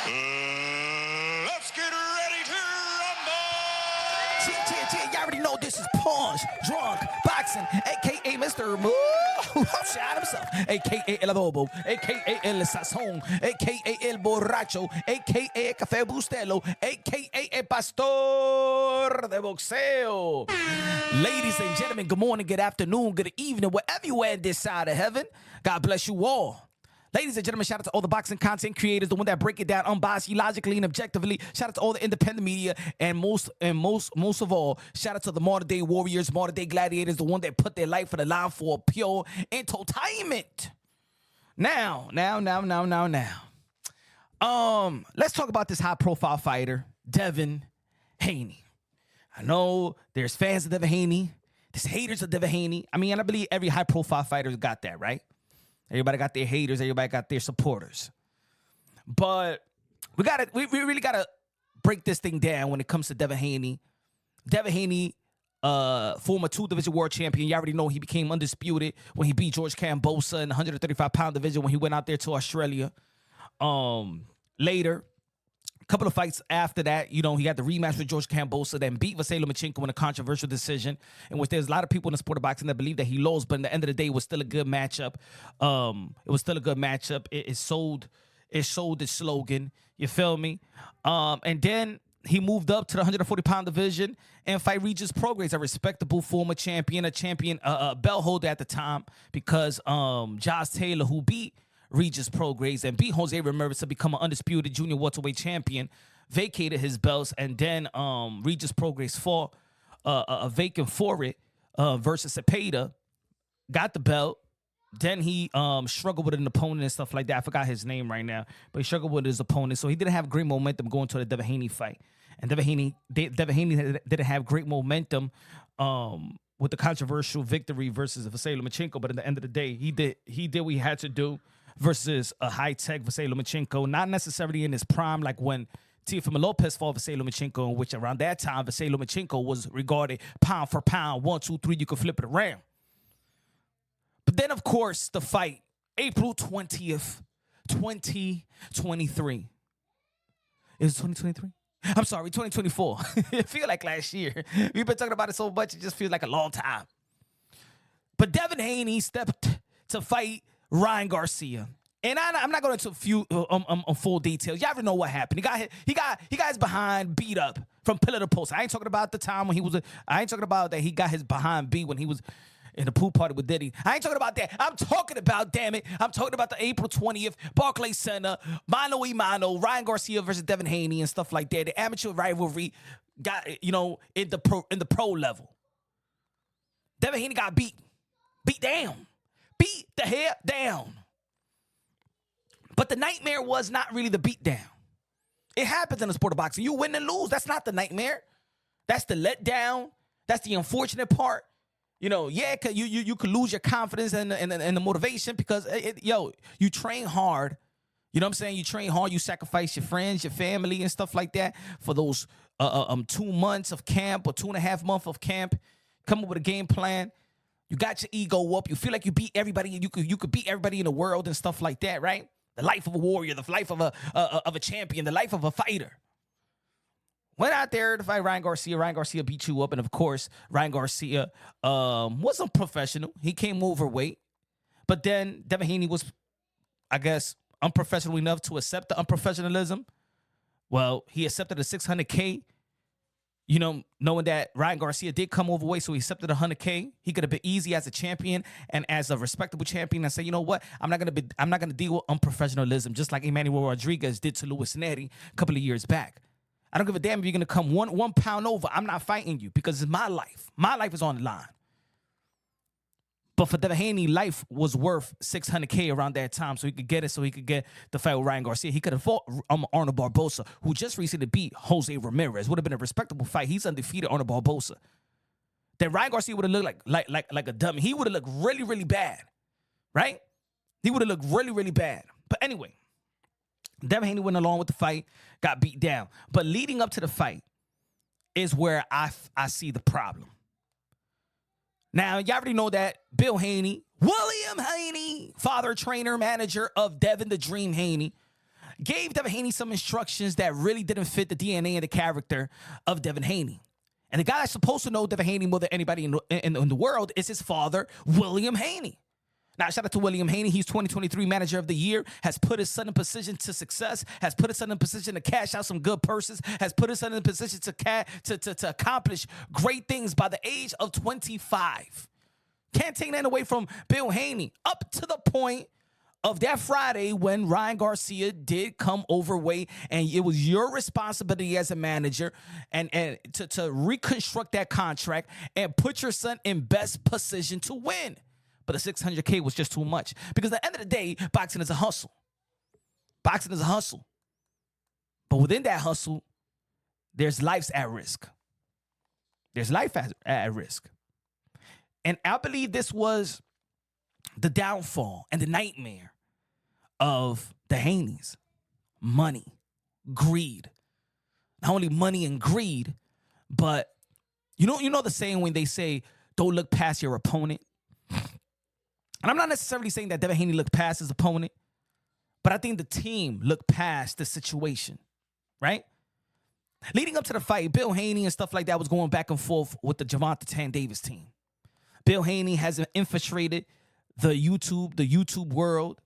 Let's get ready to rumble! You already know this is Punch, Drunk, Boxing, a.k.a. Mr. Moo, shot himself, a.k.a. El Adobo, a.k.a. El Sazón, a.k.a. El Borracho, a.k.a. Café Bustelo, a.k.a. El Pastor de Boxeo. Ladies and gentlemen, good morning, good afternoon, good evening, wherever you are in this side of heaven. God bless you all. Ladies and gentlemen, shout out to all the boxing content creators, the one that break it down unbiased, logically, and objectively. Shout out to all the independent media, and most of all, shout out to the modern day warriors, modern day gladiators, the one that put their life for the line for pure entertainment. Now. Let's talk about this high-profile fighter, Devin Haney. I know there's fans of Devin Haney, there's haters of Devin Haney. I mean, I believe every high-profile fighter got that, right? Everybody got their haters. Everybody got their supporters. But we really gotta break this thing down when it comes to Devin Haney. Devin Haney, former 2-division world champion. You already know he became undisputed when he beat George Kambosos in the 135-pound division when he went out there to Australia. Later, a couple of fights after that, you know, he had the rematch with George Kambosos, then beat Vasily Lomachenko in a controversial decision, in which there's a lot of people in the sport of boxing that believe that he lost, but at the end of the day, it was still a good matchup. It sold its slogan. You feel me? And then he moved up to the 140-pound division and fight Regis Prograis, a respectable former champion, a belt holder at the time, because Josh Taylor, who beat Regis Prograis and beat Jose Ramirez to become an undisputed junior welterweight champion, vacated his belts, and then Regis Prograis fought a vacant for it versus Cepeda, got the belt. Then he struggled with an opponent and stuff like that. I forgot his name right now, but he struggled with his opponent, so he didn't have great momentum going to the Devin Haney fight. And Devin Haney didn't have great momentum with the controversial victory versus Vasily Lomachenko. But at the end of the day, he did what he had to do versus a high-tech Vasily Lomachenko, not necessarily in his prime like when Teofimo Lopez fought Vasily Lomachenko, in which around that time, Vasily Lomachenko was regarded pound for pound, 1, 2, 3, you could flip it around. But then, of course, the fight, April 20th, 2023. Is it 2023? I'm sorry, 2024. It feels like last year. We've been talking about it so much, it just feels like a long time. But Devin Haney stepped to fight Ryan Garcia, and I'm not going into full details. Y'all already know what happened. He got his behind beat up from pillar to post. I ain't talking about the time when he was. I ain't talking about that he got his behind beat when he was in the pool party with Diddy. I ain't talking about that. I'm talking about, damn it, I'm talking about the April 20th Barclays Center, mano y mano, Ryan Garcia versus Devin Haney and stuff like that. The amateur rivalry got, you know, in the pro level. Devin Haney got beat down. Beat the hell down. But the nightmare was not really the beat down. It happens in the sport of boxing. You win and lose. That's not the nightmare. That's the letdown. That's the unfortunate part. You know, yeah, you could lose your confidence and the motivation because, you train hard. You know what I'm saying? You train hard. You sacrifice your friends, your family, and stuff like that for those 2 months of camp or 2.5 months of camp. Come up with a game plan. You got your ego up. You feel like you beat everybody. You could beat everybody in the world and stuff like that, right? The life of a warrior, the life of a champion, the life of a fighter. Went out there to fight Ryan Garcia. Ryan Garcia beat you up, and of course, Ryan Garcia was unprofessional. He came overweight, but then Devin Haney was, I guess, unprofessional enough to accept the unprofessionalism. Well, he accepted a $600K. You know, knowing that Ryan Garcia did come overweight, so he accepted $100K. He could have been easy as a champion and as a respectable champion and say, you know what, I'm not gonna deal with unprofessionalism, just like Emmanuel Rodriguez did to Luis Neri a couple of years back. I don't give a damn if you're gonna come one pound over. I'm not fighting you because it's my life. My life is on the line. But for Devin Haney, life was worth $600K around that time, so he could get it, so he could get the fight with Ryan Garcia. He could have fought Arnold Barboza, who just recently beat Jose Ramirez. Would have been a respectable fight. He's undefeated, Arnold Barboza. Then Ryan Garcia would have looked like a dummy. He would have looked really, really bad, right? He would have looked really, really bad. But anyway, Devin Haney went along with the fight, got beat down. But leading up to the fight is where I see the problem. Now, you already know that Bill Haney, William Haney, father, trainer, manager of Devin the Dream Haney, gave Devin Haney some instructions that really didn't fit the DNA and the character of Devin Haney. And the guy that's supposed to know Devin Haney more than anybody in the world is his father, William Haney. Now, shout out to William Haney. He's 2023 Manager of the Year, has put his son in position to success, has put his son in position to cash out some good purses, has put his son in position to accomplish great things by the age of 25. Can't take that away from Bill Haney, up to the point of that Friday when Ryan Garcia did come overweight, and it was your responsibility as a manager and to reconstruct that contract and put your son in best position to win. But the $600K was just too much. Because at the end of the day, boxing is a hustle. Boxing is a hustle. But within that hustle, there's lives at risk. There's life at risk. And I believe this was the downfall and the nightmare of the Haneys. Money, greed. Not only money and greed, but you know the saying when they say, don't look past your opponent? And I'm not necessarily saying that Devin Haney looked past his opponent, but I think the team looked past the situation, right? Leading up to the fight, Bill Haney and stuff like that was going back and forth with the Jervonta Davis team. Bill Haney has infiltrated the YouTube world,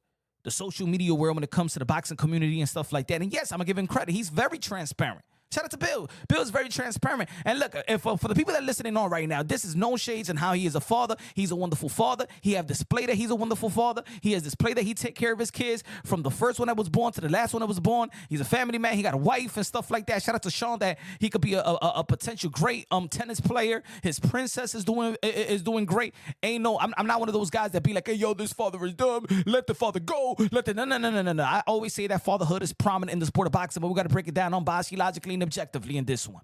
the social media world when it comes to the boxing community and stuff like that. And yes, I'm going to give him credit. He's very transparent. Shout out to Bill. Bill's very transparent. And look, if, for the people that are listening on right now, this is no shades in how he is a father. He's a wonderful father. He have displayed that he's a wonderful father. He has displayed that he take care of his kids from the first one that was born to the last one that was born. He's a family man. He got a wife and stuff like that. Shout out to Sean that he could be a potential great tennis player. His princess is doing great. I'm not one of those guys that be like, hey, yo, this father is dumb. Let the father go. No. I always say that fatherhood is prominent in the sport of boxing, but we got to break it down biologically and objectively in this one.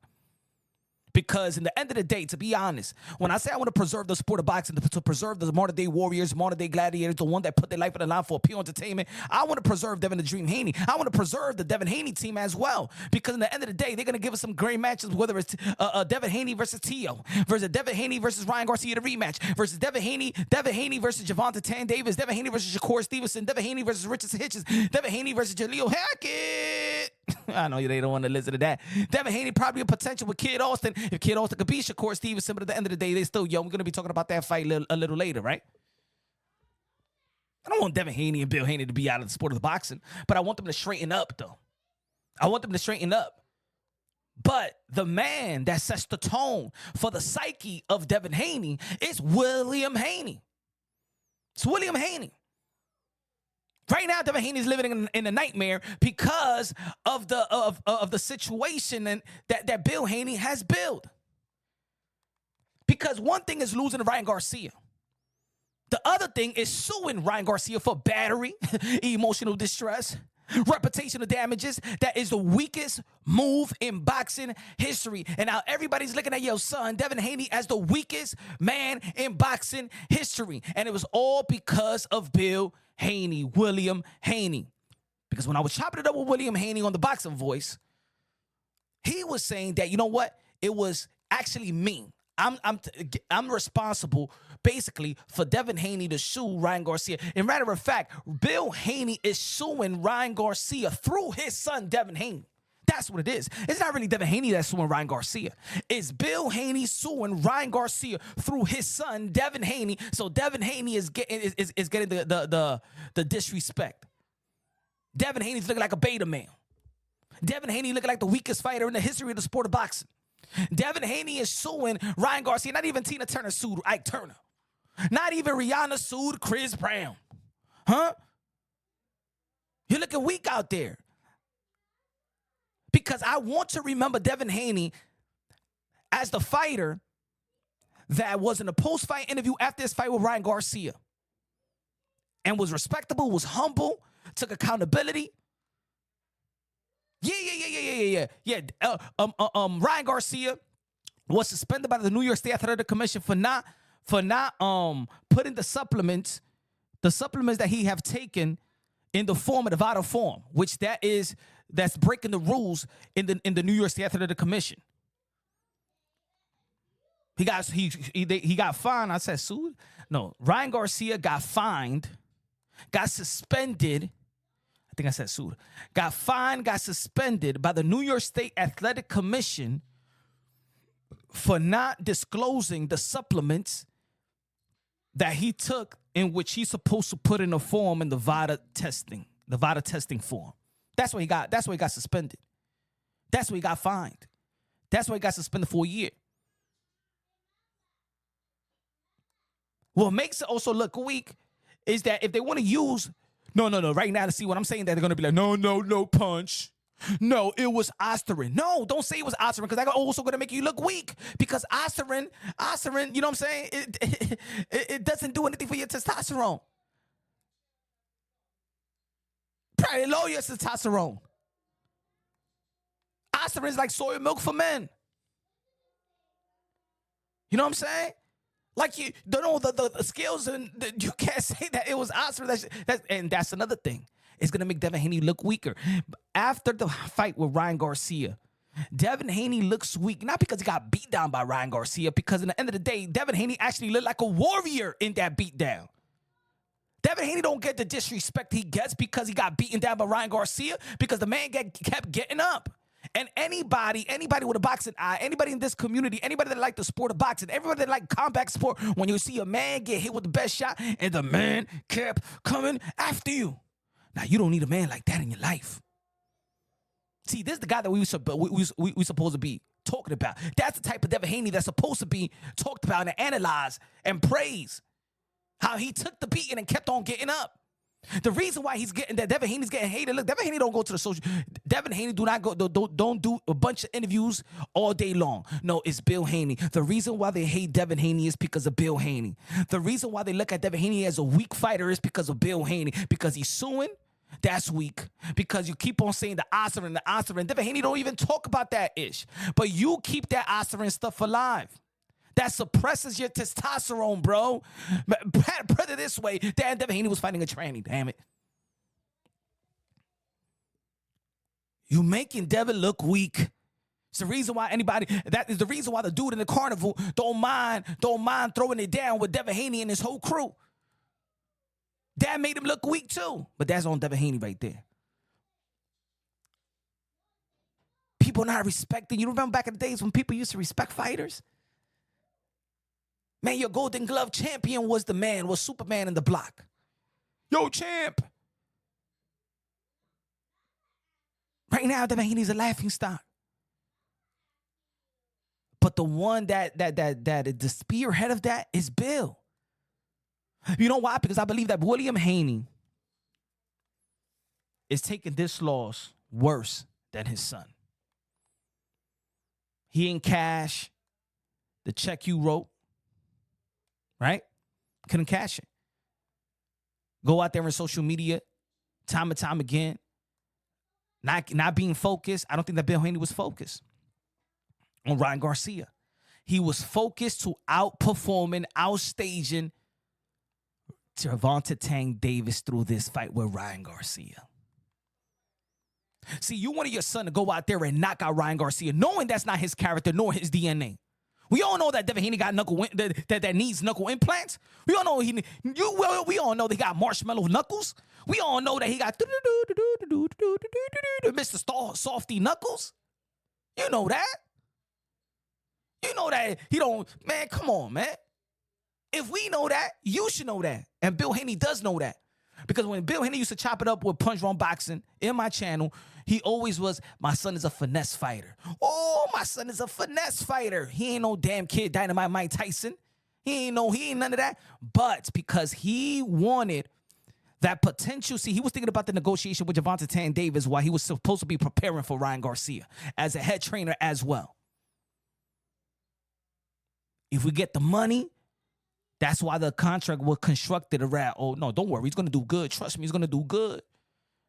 Because in the end of the day, to be honest, when I say I want to preserve the sport of boxing, to preserve the modern-day warriors, modern-day gladiators, the one that put their life on the line for pure entertainment, I want to preserve Devin the Dream Haney. I want to preserve the Devin Haney team as well. Because in the end of the day, they're going to give us some great matches, whether it's Devin Haney versus Teo, versus Devin Haney versus Ryan Garcia, the rematch, versus Devin Haney versus Jervonta Davis, Devin Haney versus Shakur Stevenson, Devin Haney versus Richard Hitchens, Devin Haney versus Jaleel Hackett. I know they don't want to listen to that. Devin Haney probably a potential with Kid Austin. If Kid Austin could beat Shakur Stevenson, but at the end of the day, they're still young. We're going to be talking about that fight a little later, right? I don't want Devin Haney and Bill Haney to be out of the sport of the boxing, but I want them to straighten up, though. I want them to straighten up. But the man that sets the tone for the psyche of Devin Haney is William Haney. It's William Haney. Right now, Devin Haney is living in a nightmare because of the situation that Bill Haney has built. Because one thing is losing to Ryan Garcia. The other thing is suing Ryan Garcia for battery, emotional distress, reputational damages. That is the weakest move in boxing history. And now everybody's looking at your son, Devin Haney, as the weakest man in boxing history. And it was all because of Bill Haney, William Haney. Because when I was chopping it up with William Haney on the Boxing Voice, he was saying that, you know what? It was actually me. I'm responsible, basically, for Devin Haney to sue Ryan Garcia. And matter of fact, Bill Haney is suing Ryan Garcia through his son, Devin Haney. That's what it is. It's not really Devin Haney that's suing Ryan Garcia. It's Bill Haney suing Ryan Garcia through his son, Devin Haney. So Devin Haney is getting the disrespect. Devin Haney's looking like a beta male. Devin Haney looking like the weakest fighter in the history of the sport of boxing. Devin Haney is suing Ryan Garcia. Not even Tina Turner sued Ike Turner. Not even Rihanna sued Chris Brown. Huh? You're looking weak out there. Because I want to remember Devin Haney as the fighter that was in a post-fight interview after his fight with Ryan Garcia. And was respectable, was humble, took accountability. Yeah. Ryan Garcia was suspended by the New York State Athletic Commission for not putting the supplements that he have taken in the form of the vital form, which that's breaking the rules in the New York State Athletic Commission. He got fined. I said sued. No, Ryan Garcia got fined, got suspended. I think I said sued, got fined, got suspended by the New York State Athletic Commission for not disclosing the supplements that he took, in which he's supposed to put in a form in the VADA testing form. That's why he got suspended. That's why he got fined. That's why he got suspended for a year. What makes it also look weak is that if they want to use, no, right now to see what I'm saying, that they're going to be like, no, punch. No, it was Osterin. No, don't say it was Osterin, because that's also going to make you look weak. Because Osterin, you know what I'm saying? It doesn't do anything for your testosterone. Probably lower your testosterone. Osterin is like soy milk for men. You know what I'm saying? Like, you don't know the skills, and you can't say that it was Osterin. And that's another thing. It's going to make Devin Haney look weaker. After the fight with Ryan Garcia, Devin Haney looks weak, not because he got beat down by Ryan Garcia, because in the end of the day, Devin Haney actually looked like a warrior in that beatdown. Devin Haney don't get the disrespect he gets because he got beaten down by Ryan Garcia, because the man kept getting up. And anybody with a boxing eye, anybody in this community, anybody that like the sport of boxing, everybody that like combat sport, when you see a man get hit with the best shot and the man kept coming after you. Now, you don't need a man like that in your life. See, this is the guy that we supposed to be talking about. That's the type of Devin Haney that's supposed to be talked about and analyzed and praised. How he took the beating and kept on getting up. The reason why Devin Haney's getting hated. Look, Devin Haney don't go to the social. Devin Haney don't do a bunch of interviews all day long. No, it's Bill Haney. The reason why they hate Devin Haney is because of Bill Haney. The reason why they look at Devin Haney as a weak fighter is because of Bill Haney. Because he's suing. That's weak. Because you keep on saying the Osterin. Devin Haney don't even talk about that ish. But you keep that Osterin stuff alive. That suppresses your testosterone, bro. Put it this way. Devin Haney was fighting a tranny, damn it. You making Devin look weak. It's the reason why that is the reason why the dude in the carnival don't mind throwing it down with Devin Haney and his whole crew. That made him look weak too. But that's on Devin Haney right there. People not respecting. You remember back in the days when people used to respect fighters? Man, your Golden Glove champion was Superman in the block. Yo, champ. Right now, Devin Haney's a laughing stock. But the one that is the spearhead of that is Bill. You know why? Because I believe that William Haney is taking this loss worse than his son. He ain't cash the check you wrote. Right? Couldn't cash it. Go out there on social media time and time again. Not being focused. I don't think that Bill Haney was focused on Ryan Garcia. He was focused to outperforming, outstaging Jervonta Davis through this fight with Ryan Garcia. See, you wanted your son to go out there and knock out Ryan Garcia, knowing that's not his character nor his DNA. We all know that Devin Haney got that needs knuckle implants. We all know we all know they got marshmallow knuckles. We all know that he got Mr. Softy Knuckles. You know that. You know that he don't, man, come on, man. If we know that, you should know that. And Bill Haney does know that. Because when Bill Haney used to chop it up with Punch Wrong Boxing in my channel, he always was, my son is a finesse fighter. Oh, my son is a finesse fighter. He ain't no damn kid Dynamite Mike Tyson. He ain't none of that. But because he wanted that potential, see, he was thinking about the negotiation with Jervonta Davis while he was supposed to be preparing for Ryan Garcia as a head trainer as well. If we get the money, that's why the contract was constructed around, oh, no, don't worry. He's going to do good. Trust me, he's going to do good.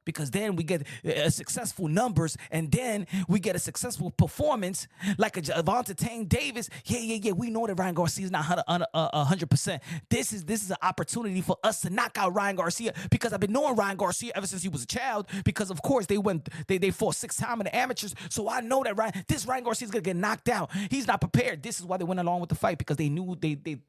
Because then we get successful numbers, and then we get a successful performance like a Jervonta Davis. Yeah. We know that Ryan Garcia is not 100%. This is an opportunity for us to knock out Ryan Garcia, because I've been knowing Ryan Garcia ever since he was a child, because, of course, they fought 6 times in the amateurs. So I know that Ryan Garcia is going to get knocked out. He's not prepared. This is why they went along with the fight, because they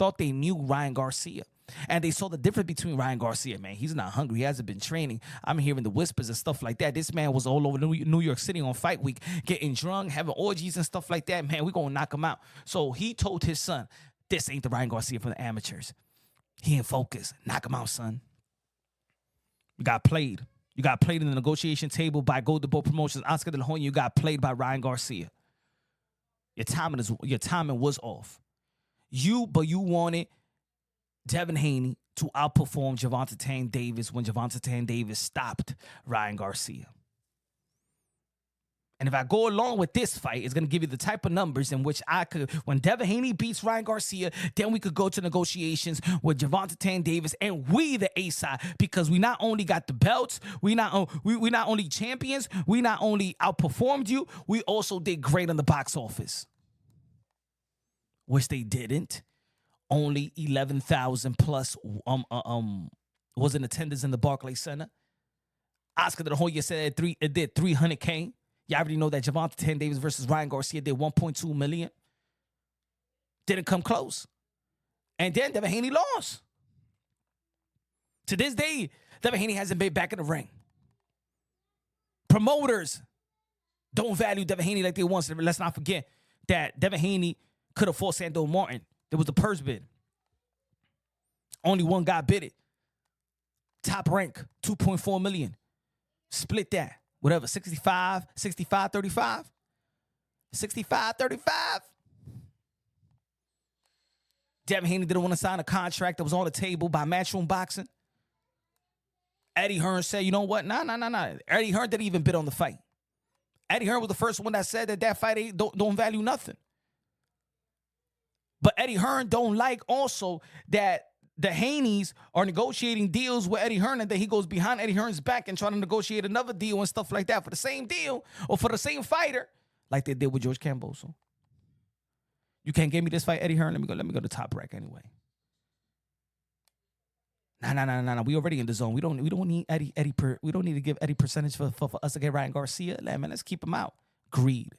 thought they knew Ryan Garcia. And they saw the difference between Ryan Garcia, man. He's not hungry. He hasn't been training. I'm hearing the whispers and stuff like that. This man was all over New York City on fight week, getting drunk, having orgies and stuff like that. Man, we're going to knock him out. So he told his son, this ain't the Ryan Garcia for the amateurs. He ain't focused. Knock him out, son. You got played. You got played in the negotiation table by Golden Boy Promotions. Oscar De La Hoya, you got played by Ryan Garcia. Your timing was off. But you wanted Devin Haney to outperform Jervonta Davis when Jervonta Davis stopped Ryan Garcia. And if I go along with this fight, it's going to give you the type of numbers in which I could, when Devin Haney beats Ryan Garcia, then we could go to negotiations with Jervonta Davis and we the A side, because we not only got the belts, we not only champions, we not only outperformed you, we also did great on the box office, which they didn't. Only 11,000 plus was in attendance in the Barclays Center. Oscar De La Hoya said it did 300K. You already know that Jervonta Davis versus Ryan Garcia did 1.2 million. Didn't come close. And then Devin Haney lost. To this day, Devin Haney hasn't been back in the ring. Promoters don't value Devin Haney like they once. Let's not forget that Devin Haney could have fought Sando Martin. There was the purse bid. Only one guy bid it. Top rank, 2.4 million. Split that. Whatever, 65, 35. 65, 35. Devin Haney didn't want to sign a contract that was on the table by Matchroom Boxing. Eddie Hearn said, you know what? Nah. Eddie Hearn didn't even bid on the fight. Eddie Hearn was the first one that said that fight don't value nothing. But Eddie Hearn don't like also that the Haneys are negotiating deals with Eddie Hearn, and then he goes behind Eddie Hearn's back and trying to negotiate another deal and stuff like that for the same deal or for the same fighter, like they did with George Camboso. You can't give me this fight, Eddie Hearn. Let me go to Top Rack anyway. Nah. We already in the zone. We don't need Eddie. We don't need to give Eddie percentage for us to get Ryan Garcia. Man, let's keep him out. Greed.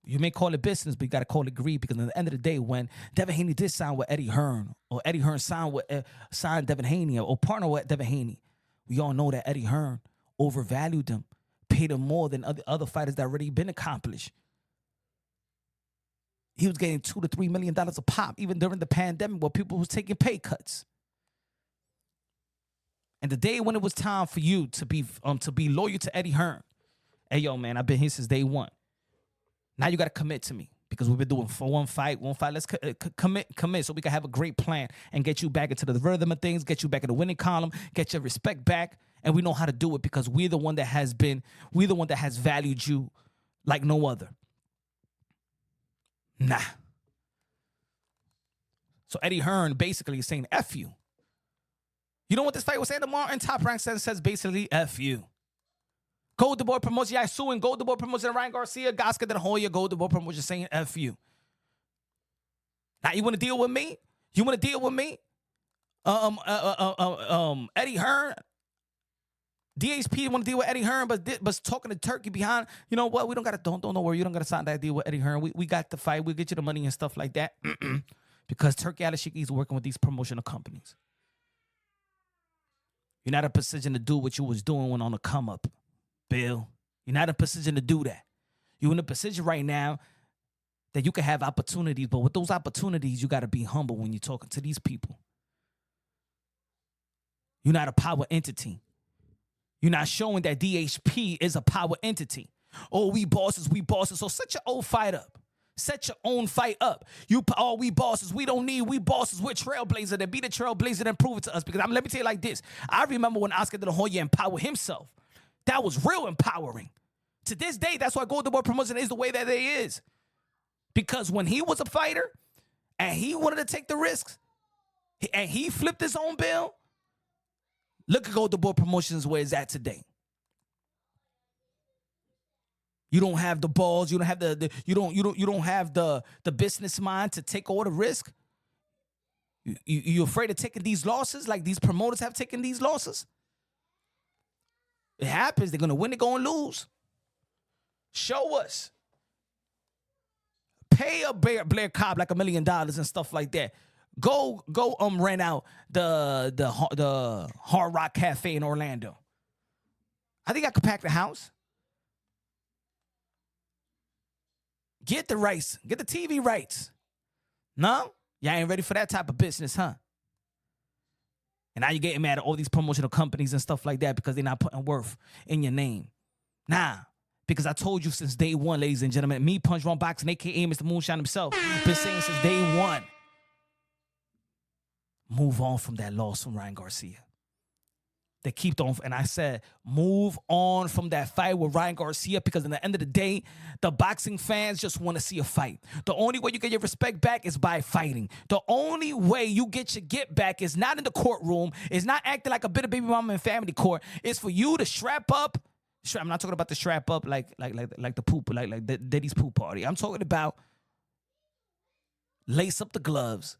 You may call it business, but you got to call it greed, because at the end of the day, when Devin Haney did sign with Eddie Hearn, or Eddie Hearn signed Devin Haney, or partner with Devin Haney, we all know that Eddie Hearn overvalued them, paid him more than other fighters that already been accomplished. He was getting $2 to $3 million a pop, even during the pandemic, where people was taking pay cuts. And the day when it was time for you to be loyal to Eddie Hearn, hey, yo, man, I've been here since day one. Now you got to commit to me, because we've been doing for one fight. Let's commit so we can have a great plan and get you back into the rhythm of things, get you back in the winning column, get your respect back. And we know how to do it, because we're the one that has valued you like no other. Nah. So Eddie Hearn basically is saying F you. You know what this fight was saying? The Martin Top Rank says basically F you. Golden Boy Promotion, Suing, Golden Boy Promotion, Ryan Garcia, Oscar De La Hoya, Golden Boy Promotion saying F you. Now you want to deal with me? Eddie Hearn, DHP want to deal with Eddie Hearn, but talking to Turkey behind, you know what? We don't got to, don't worry, you don't got to sign that deal with Eddie Hearn. We got the fight, we'll get you the money and stuff like that. Because Turkey Alashiki is working with these promotional companies. You're not in a position to do what you was doing when on the come up. Bill, you're not in a position to do that. You're in a position right now that you can have opportunities, but with those opportunities, you got to be humble when you're talking to these people. You're not a power entity. You're not showing that DHP is a power entity. Oh, we bosses. So set your old fight up. Set your own fight up. We bosses. We don't need we bosses. We're trailblazer. Then be the trailblazer and prove it to us. Because let me tell you like this. I remember when Oscar De La Hoya empowered himself. That was real empowering. To this day, that's why Golden Boy Promotion is the way that it is. Because when he was a fighter and he wanted to take the risks and he flipped his own bill, look at Golden Boy Promotions where it's at today. You don't have the balls. You don't have you don't have the business mind to take all the risk. You're afraid of taking these losses, like these promoters have taken these losses. It happens. They're going to win. They're going to lose. Show us. Pay a Blair Cobb like $1 million and stuff like that. Go rent out the Hard Rock Cafe in Orlando. I think I could pack the house. Get the rights. Get the TV rights. No? Y'all ain't ready for that type of business, huh? And now you're getting mad at all these promotional companies and stuff like that because they're not putting worth in your name. Nah. Because I told you since day one, ladies and gentlemen, me, Punch Wrong Boxing, a.k.a. Mr. Moonshine himself, been saying since day one, move on from that loss from Ryan Garcia. They keep on, and I said, move on from that fight with Ryan Garcia because at the end of the day, the boxing fans just want to see a fight. The only way you get your respect back is by fighting. The only way you get your get back is not in the courtroom, is not acting like a bit of baby mama in family court. It's for you to strap up. I'm not talking about the strap up like the poop, like the Diddy's poop party. I'm talking about lace up the gloves.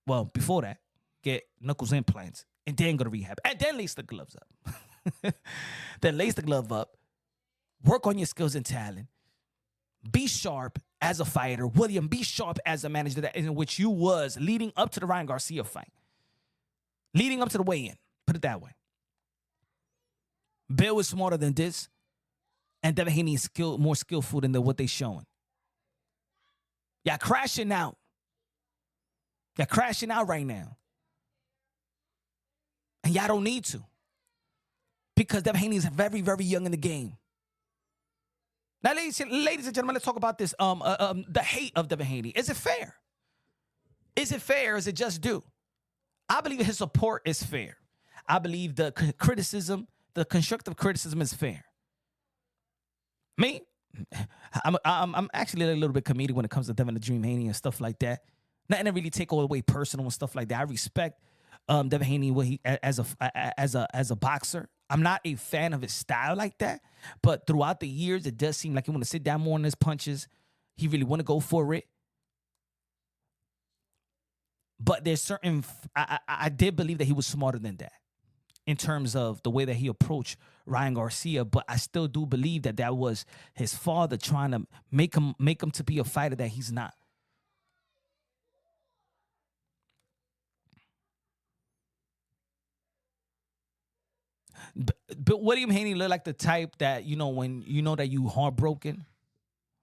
Well, before that, get knuckles implants. And then go to rehab. And then lace the gloves up. Then lace the glove up. Work on your skills and talent. Be sharp as a fighter. William, be sharp as a manager, that in which you was leading up to the Ryan Garcia fight. Leading up to the weigh-in. Put it that way. Bill is smarter than this. And Devin Haney is more skillful than what they showing. Y'all crashing out. Y'all crashing out right now. And y'all don't need to. Because Devin Haney is very, very young in the game. Now, ladies and gentlemen, let's talk about this. The hate of Devin Haney. Is it fair? Is it fair? Is it just due? I believe his support is fair. I believe the criticism, the constructive criticism is fair. Me, I'm actually a little bit comedic when it comes to Devin the Dream Haney and stuff like that. Nothing to really take all the way personal and stuff like that. I respect Devin Haney as a boxer. I'm not a fan of his style like that, but throughout the years, it does seem like he want to sit down more on his punches. He really want to go for it. But there's certain, I did believe that he was smarter than that in terms of the way that he approached Ryan Garcia. But I still do believe that was his father trying to make him to be a fighter that he's not. But William Haney looked like the type that, when you know that you heartbroken,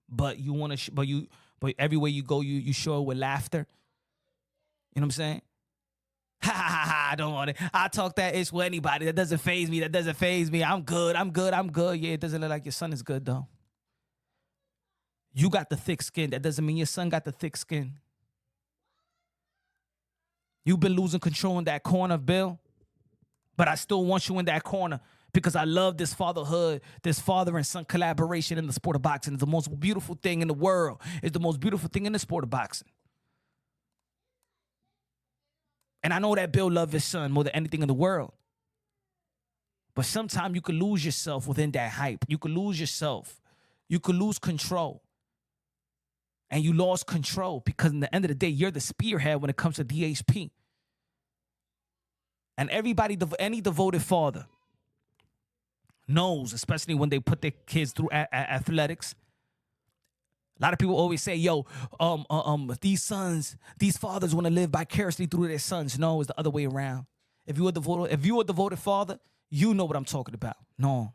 but you want to, but everywhere you go, you show it with laughter. You know what I'm saying? Ha ha ha ha! I don't want it. I talk that ish with anybody. That doesn't faze me. I'm good. Yeah, it doesn't look like your son is good though. You got the thick skin. That doesn't mean your son got the thick skin. You've been losing control in that corner, Bill. But I still want you in that corner because I love this fatherhood, this father and son collaboration in the sport of boxing. It's the most beautiful thing in the world. It's the most beautiful thing in the sport of boxing. And I know that Bill loves his son more than anything in the world. But sometimes you could lose yourself within that hype. You could lose yourself. You could lose control. And you lost control because in the end of the day, you're the spearhead when it comes to DHP. And any devoted father knows, especially when they put their kids through athletics. A lot of people always say, these fathers want to live vicariously through their sons. No, it's the other way around. If you're a devoted father, you know what I'm talking about. No.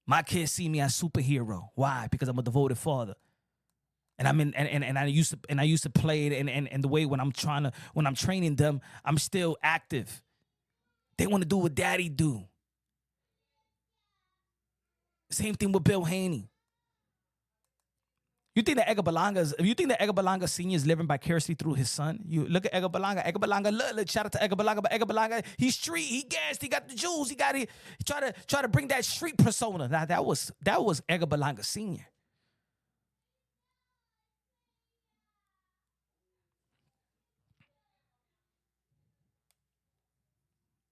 My kids see me as superhero. Why? Because I'm a devoted father. And I used to play it and the way when I'm training them, I'm still active. They want to do what daddy do. Same thing with Bill Haney. You think that Edgar Berlanga Sr. is living vicariously through his son? You look at Edgar Berlanga. Edgar Berlanga, look, shout out to Edgar Berlanga, but Edgar Berlanga, he's street, he gassed, he got the jewels, he try to bring that street persona. Now that was Edgar Berlanga Sr.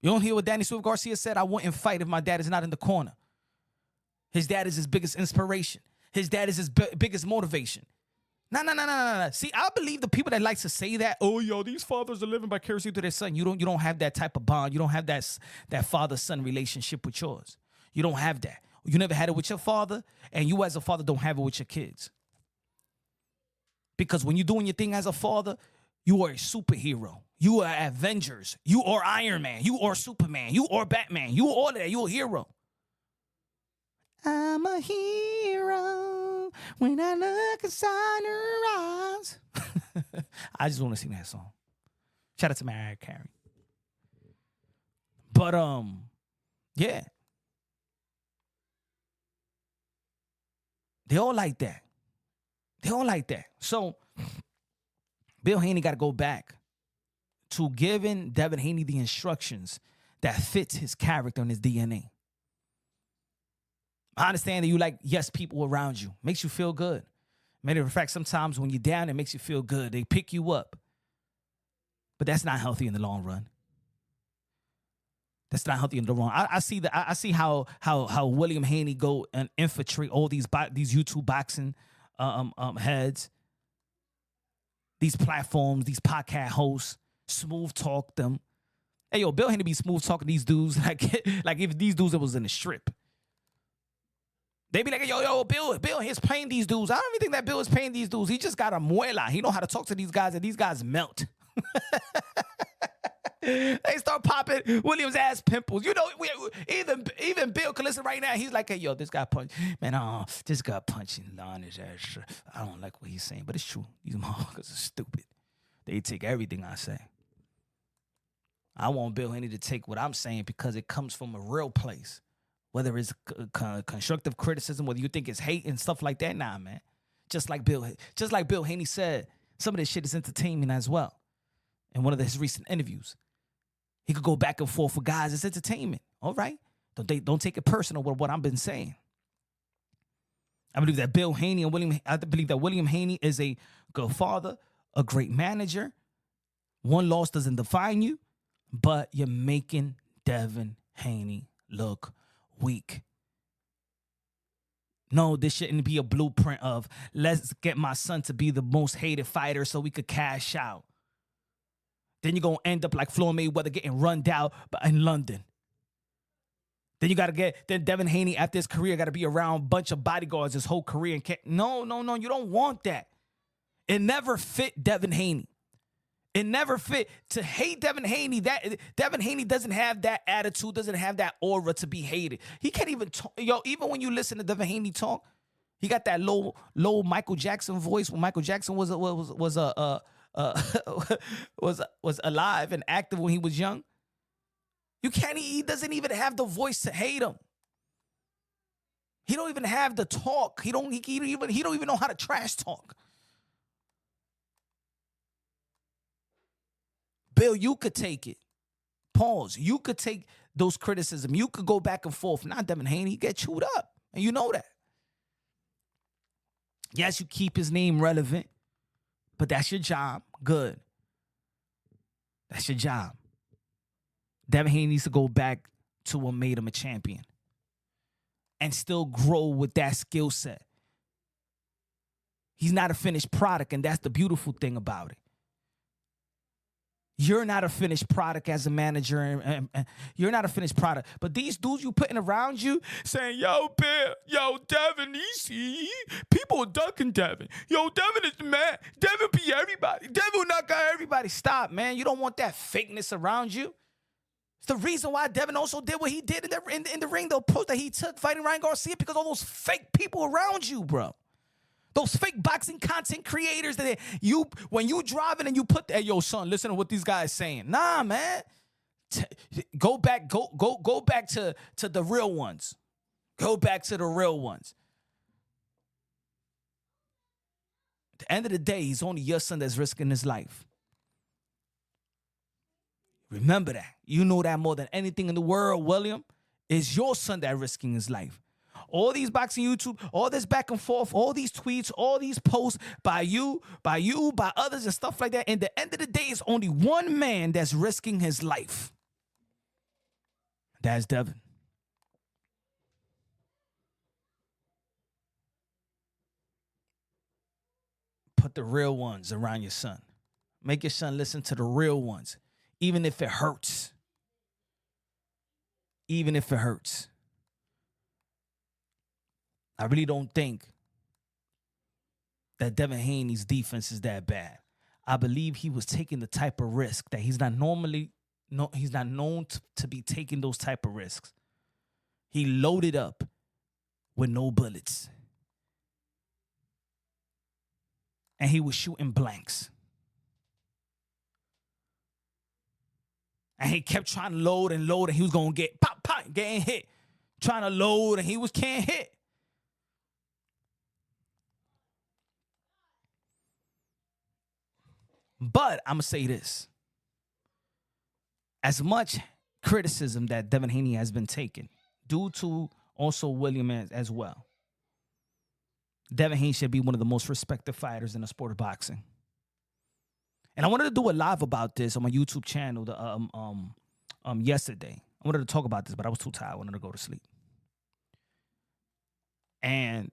You don't hear what Danny Swift Garcia said? I wouldn't fight if my dad is not in the corner. His dad is his biggest inspiration. His dad is his biggest motivation. No. See, I believe the people that like to say that, these fathers are living vicariously through their son. You don't have that type of bond. You don't have that father-son relationship with yours. You don't have that. You never had it with your father, and you as a father don't have it with your kids. Because when you're doing your thing as a father, you are a superhero. You are Avengers. You are Iron Man. You are Superman. You are Batman. You are all of that. You're a hero. I'm a hero when I look inside her eyes. I just want to sing that song. Shout out to Mariah Carey. But yeah. They all like that. They all like that. So Bill Haney got to go back to giving Devin Haney the instructions that fits his character and his DNA. I understand that you like yes people around you. Makes you feel good. Matter of fact, sometimes when you're down, it makes you feel good. They pick you up. But that's not healthy in the long run. That's not healthy in the long run. I see how William Haney go and infiltrate all these YouTube boxing heads, these platforms, these podcast hosts, smooth talk them. Hey, yo, Bill Haney be smooth talking these dudes like if these dudes that was in the strip. They be like, yo, Bill, he's paying these dudes. I don't even think that Bill is paying these dudes. He just got a muela. He know how to talk to these guys, and these guys melt. They start popping William's ass pimples. You know, even Bill can listen right now. He's like, hey, yo, this guy this guy punching on his ass. I don't like what he's saying, but it's true. These motherfuckers are stupid. They take everything I say. I want Bill Haney to take what I'm saying because it comes from a real place. Whether it's constructive criticism, whether you think it's hate and stuff like that, nah, man. Just like Bill Haney said, some of this shit is entertainment as well. In one of his recent interviews, he could go back and forth with guys. It's entertainment, all right? Don't take it personal with what I've been saying. I believe that William Haney is a good father, a great manager. One loss doesn't define you, but you're making Devin Haney look weak. No, this shouldn't be a blueprint of let's get my son to be the most hated fighter so we could cash out. Then you're going to end up like Floyd Mayweather getting run down in London. Then then Devin Haney after his career got to be around a bunch of bodyguards his whole career. No, you don't want that. It never fit Devin Haney. It never fit to hate Devin Haney. That Devin Haney doesn't have that attitude, doesn't have that aura to be hated. He can't even talk. Yo, even when you listen to Devin Haney talk, he got that low Michael Jackson voice when Michael Jackson was alive and active when he was young. He doesn't even have the voice to hate him. He don't even have the talk. He don't even know how to trash talk. Bill, you could take it. Pause. You could take those criticism. You could go back and forth. Not Devin Haney. He get chewed up. And you know that. Yes, you keep his name relevant. But that's your job. Good. That's your job. Devin Haney needs to go back to what made him a champion. And still grow with that skill set. He's not a finished product. And that's the beautiful thing about it. You're not a finished product as a manager, and you're not a finished product. But these dudes you putting around you saying, yo, Bill, yo, Devin, people are ducking Devin. Yo, Devin is the man. Devin be everybody. Devin will knock out everybody. Stop, man. You don't want that fakeness around you. It's the reason why Devin also did what he did in the ring, the approach that he took fighting Ryan Garcia, because all those fake people around you, bro. Those fake boxing content creators that when you driving and you put, hey, yo, son, listen to what these guys saying. Nah, man. Go back to the real ones. Go back to the real ones. At the end of the day, he's only your son that's risking his life. Remember that. You know that more than anything in the world, William. It's your son that's risking his life. All these boxing YouTube, all this back and forth, all these tweets, all these posts by you, by others and stuff like that. And at the end of the day, it's only one man that's risking his life. That's Devin. Put the real ones around your son. Make your son listen to the real ones, even if it hurts. Even if it hurts. I really don't think that Devin Haney's defense is that bad. I believe he was taking the type of risk that he's not known to be taking those type of risks. He loaded up with no bullets. And he was shooting blanks. And he kept trying to load, and he was going to get pop, getting hit. Trying to load, and he can't hit. But I'm going to say this. As much criticism that Devin Haney has been taken, due to also William as well, Devin Haney should be one of the most respected fighters in the sport of boxing. And I wanted to do a live about this on my YouTube channel yesterday. I wanted to talk about this, but I was too tired. I wanted to go to sleep. And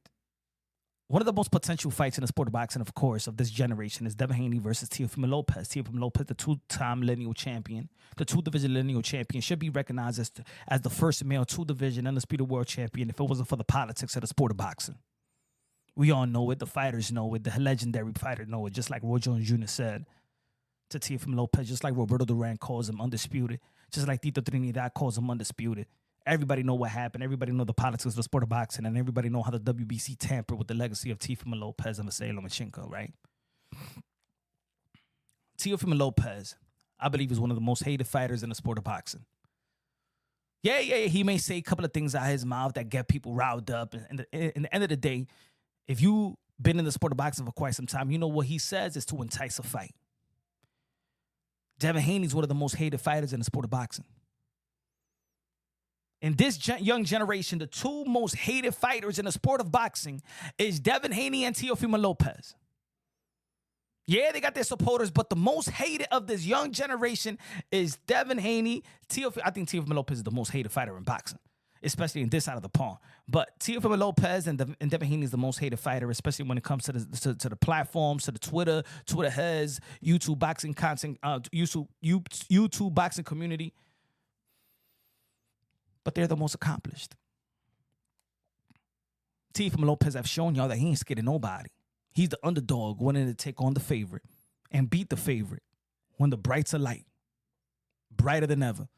one of the most potential fights in the sport of boxing, of course, of this generation is Devin Haney versus Teofimo Lopez. Teofimo Lopez, the two-time lineal champion, the two-division lineal champion, should be recognized as the first male two-division undisputed world champion if it wasn't for the politics of the sport of boxing. We all know it. The fighters know it. The legendary fighter know it. Just like Roy Jones Jr. said to Teofimo Lopez, just like Roberto Duran calls him undisputed, just like Tito Trinidad calls him undisputed. Everybody know what happened. Everybody know the politics of the sport of boxing, and everybody know how the WBC tampered with the legacy of Teofimo Lopez and Vasily Lomachenko, right? Teofimo Lopez, I believe, is one of the most hated fighters in the sport of boxing. Yeah, he may say a couple of things out of his mouth that get people riled up. And in the end of the day, if you've been in the sport of boxing for quite some time, you know what he says is to entice a fight. Devin Haney is one of the most hated fighters in the sport of boxing. In this young generation, the two most hated fighters in the sport of boxing is Devin Haney and Teofimo Lopez. Yeah, they got their supporters, but the most hated of this young generation is Devin Haney. I think Teofimo Lopez is the most hated fighter in boxing, especially in this side of the pond. But Teofimo Lopez and Devin Haney is the most hated fighter, especially when it comes to the platforms, to the Twitter heads, YouTube boxing content, YouTube boxing community. But they're the most accomplished. Teofimo Lopez have shown y'all that he ain't scared of nobody. He's the underdog wanting to take on the favorite and beat the favorite when the brights are light, brighter than ever.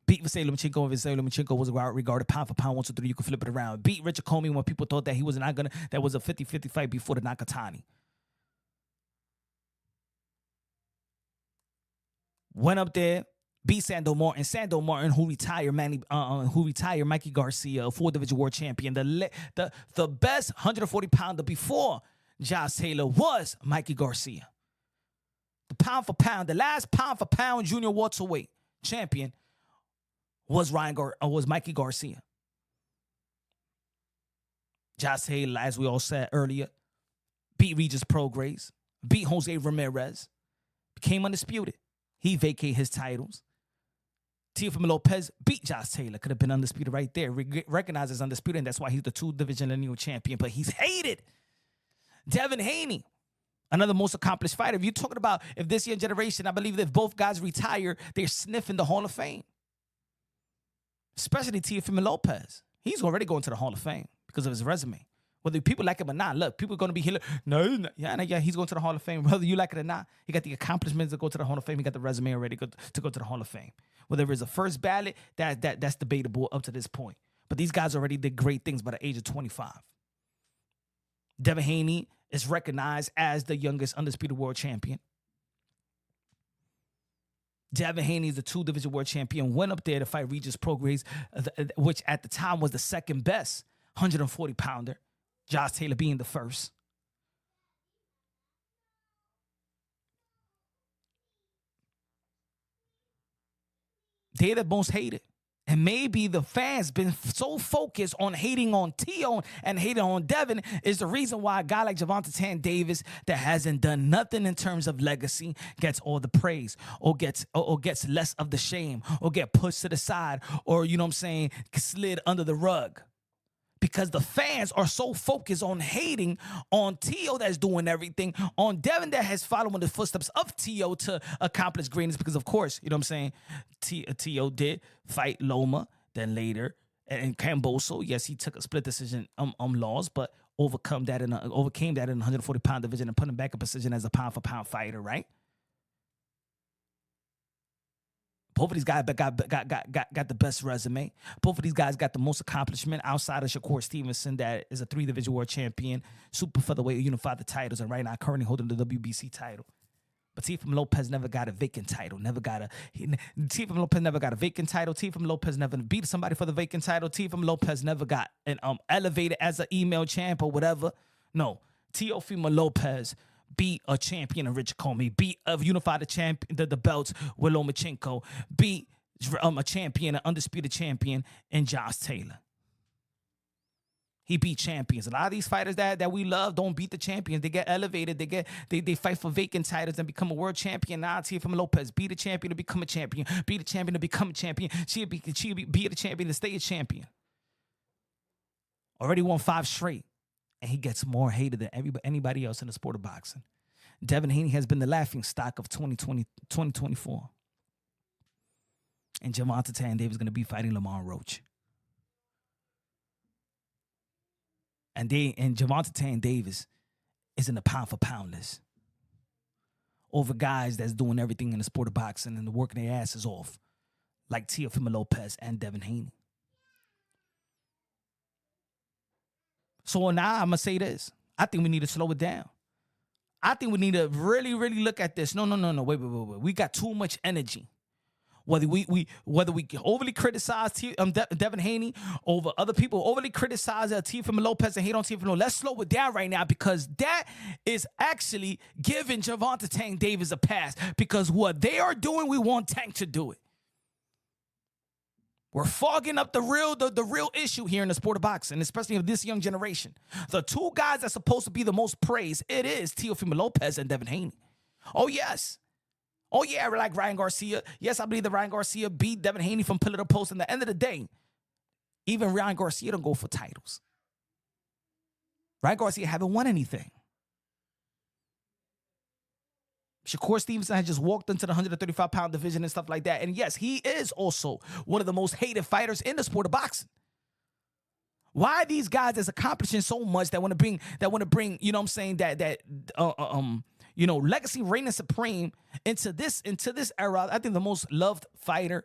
Beat Vasily Lomachenko when Vasily Lomachenko was regarded pound for pound 1, 2, 3. You can flip it around. Beat Richard Comey when people thought that he was not gonna. That was a 50-50 fight before the Nakatani. Went up there. Beat Sando Martin, who retired Mikey Garcia, a 4-division world champion. The best 140-pounder before Josh Taylor was Mikey Garcia. The pound for pound, the last pound for pound junior welterweight champion was Mikey Garcia. Josh Taylor, as we all said earlier, beat Regis Prograis, beat Jose Ramirez, became undisputed. He vacated his titles. Teofimo Lopez beat Josh Taylor. Could have been undisputed right there. Recognized as undisputed, and that's why he's the 2-division lineal champion. But he's hated. Devin Haney, another most accomplished fighter. If you're talking about if this young generation, I believe that if both guys retire, they're sniffing the Hall of Fame. Especially Teofimo Lopez. He's already going to the Hall of Fame because of his resume. Whether people like him or not, look, people are going to be here. No, he's going to the Hall of Fame. Whether you like it or not, he got the accomplishments to go to the Hall of Fame. He got the resume already to go to the Hall of Fame. Whether it's a first ballot, that's debatable up to this point. But these guys already did great things by the age of 25. Devin Haney is recognized as the youngest undisputed world champion. Devin Haney is the 2-division world champion. Went up there to fight Regis Prograis, which at the time was the second best 140-pounder. Josh Taylor being the first. They're the most hated. And maybe the fans been so focused on hating on Teo and hating on Devin is the reason why a guy like Jervonta Davis that hasn't done nothing in terms of legacy gets all the praise or gets less of the shame or get pushed to the side or, you know what I'm saying, slid under the rug. Because the fans are so focused on hating on Teo that's doing everything, on Devin that has followed in the footsteps of Teo to accomplish greatness. Because, of course, you know what I'm saying, Teo did fight Loma, then later, and Camboso. Yes, he took a split decision loss, but overcame that in the 140-pound division and put him back in position as a pound-for-pound fighter, right? Both of these guys got the best resume. Both of these guys got the most accomplishment outside of Shakur Stevenson, that is a 3-division world champion, super featherweight, unified the titles, and right now currently holding the WBC title. But Teofimo Lopez never got a vacant title. Teofimo Lopez never got a vacant title. Teofimo Lopez never beat somebody for the vacant title. Teofimo Lopez never got an elevated as an email champ or whatever. No, Teofimo Lopez beat a champion in Rich Comey, beat a unified the belts with Lomachenko, beat a champion, an undisputed champion in Josh Taylor. He beat champions. A lot of these fighters that we love don't beat the champions. They get elevated. They fight for vacant titles and become a world champion. Now Teofimo Lopez beat a champion to become a champion. Beat a champion to become a champion. She beat a champion to stay a champion. Already won 5 straight. And he gets more hated than anybody else in the sport of boxing. Devin Haney has been the laughing stock of 2024. And Jervonta Davis is going to be fighting Lamar Roach. And Jervonta Davis is in the pound-for-pound list over guys that's doing everything in the sport of boxing and working their asses off, like Teofimo Lopez and Devin Haney. So now I'm going to say this. I think we need to slow it down. I think we need to really, really look at this. No. Wait. We got too much energy. Whether we overly criticize Devin Haney over other people, overly criticize Teofimo Lopez and hate on Teofimo, let's slow it down right now, because that is actually giving Jervonta Davis a pass, because what they are doing, we want Tank to do it. We're fogging up the real issue here in the sport of boxing, especially of this young generation. The 2 guys that's supposed to be the most praised, it is Teofimo Lopez and Devin Haney. Oh, yes. Oh, yeah, like Ryan Garcia. Yes, I believe that Ryan Garcia beat Devin Haney from pillar to post. And at the end of the day, even Ryan Garcia don't go for titles. Ryan Garcia haven't won anything. Shakur Stevenson has just walked into the 135-pound division and stuff like that. And yes, he is also one of the most hated fighters in the sport of boxing. Why are these guys that's accomplishing so much that want to bring, you know what I'm saying, legacy reigning supreme into this era? I think the most loved fighter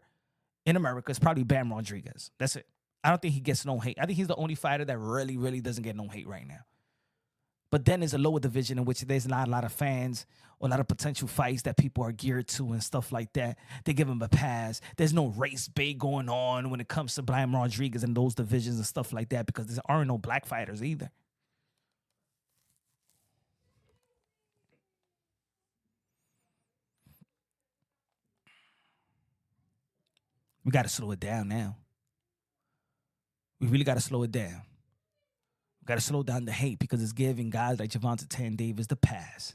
in America is probably Bam Rodriguez. That's it. I don't think he gets no hate. I think he's the only fighter that really, really doesn't get no hate right now. But then there's a lower division in which there's not a lot of fans or a lot of potential fights that people are geared to and stuff like that. They give him a pass. There's no race bait going on when it comes to Bam Rodriguez and those divisions and stuff like that, because there aren't no black fighters either. We got to slow it down now. We really got to slow it down. We got to slow down the hate, because it's giving guys like Jervonta Davis the pass.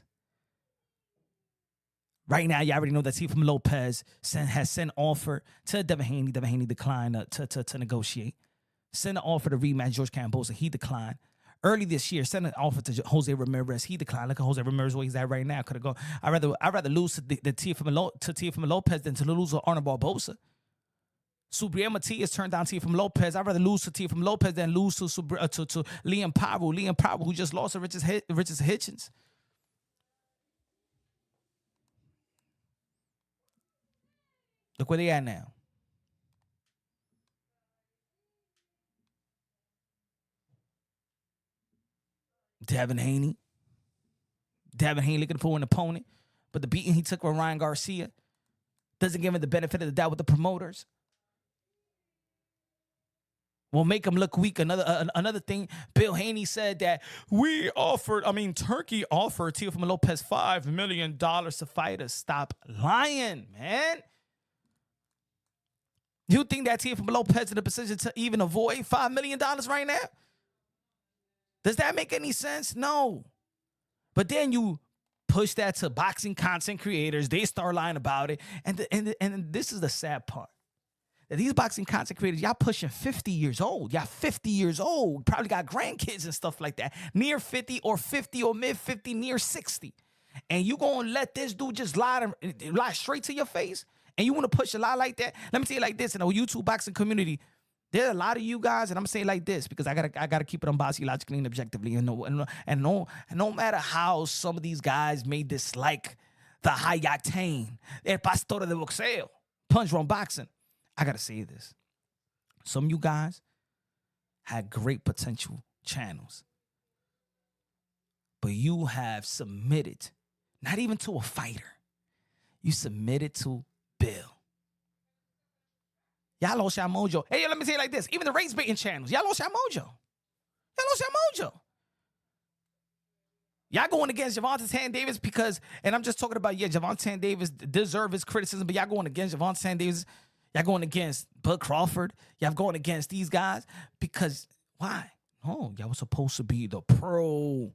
Right now, you already know that Teofimo Lopez has sent offer to Devin Haney. Devin Haney declined to negotiate. Sent an offer to rematch George Cambosa. He declined. Early this year, sent an offer to Jose Ramirez. He declined. Look at Jose Ramirez, where he's at right now. Could have gone. I'd rather lose to Teofimo Lopez than to lose to Arnold Barbosa. Subriel Matias turned down Teofimo Lopez. I'd rather lose to Teofimo Lopez than lose to Liam Powell. Liam Powell, who just lost to Richard Hitchens. Look where they at now. Devin Haney looking for an opponent, but the beating he took from Ryan Garcia doesn't give him the benefit of the doubt with the promoters. Will make him look weak. Another thing, Bill Haney said that Turkey offered Teofimo Lopez $5 million to fight us. Stop lying, man. You think that Teofimo Lopez is in a position to even avoid $5 million right now? Does that make any sense? No. But then you push that to boxing content creators. They start lying about it. And this is the sad part. That these boxing content creators, y'all pushing 50 years old. Y'all 50 years old. Probably got grandkids and stuff like that. Near 50 or mid 50, near 60. And you going to let this dude just lie straight to your face? And you want to push a lie like that? Let me tell you like this. In the YouTube boxing community, There are a lot of you guys, and I'm saying like this because I gotta keep it unbiased, logically, and objectively, and no matter how some of these guys may dislike the high octane, el pastor de boxeo, punch run boxing, I gotta say this: some of you guys had great potential channels, but you have submitted, not even to a fighter, you submitted to Bill. Y'all lost y'all mojo. Hey, let me say it like this. Even the race baiting channels, y'all lost y'all mojo. Y'all lost y'all mojo. Y'all going against Jervonta Davis because, and I'm just talking about, Jervonta Davis deserves his criticism, but y'all going against Jervonta Davis. Y'all going against Bud Crawford. Y'all going against these guys because, why? No, y'all was supposed to be the pro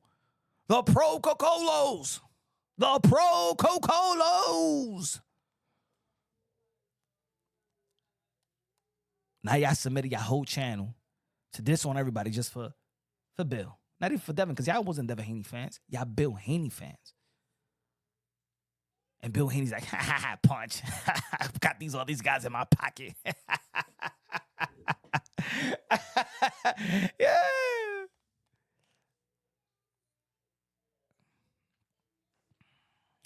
Cocolos. The pro Cocolos. Now y'all submitted your whole channel to diss on everybody just for Bill. Not even for Devin, because y'all wasn't Devin Haney fans. Y'all Bill Haney fans. And Bill Haney's like, punch. I've got all these guys in my pocket. Yeah.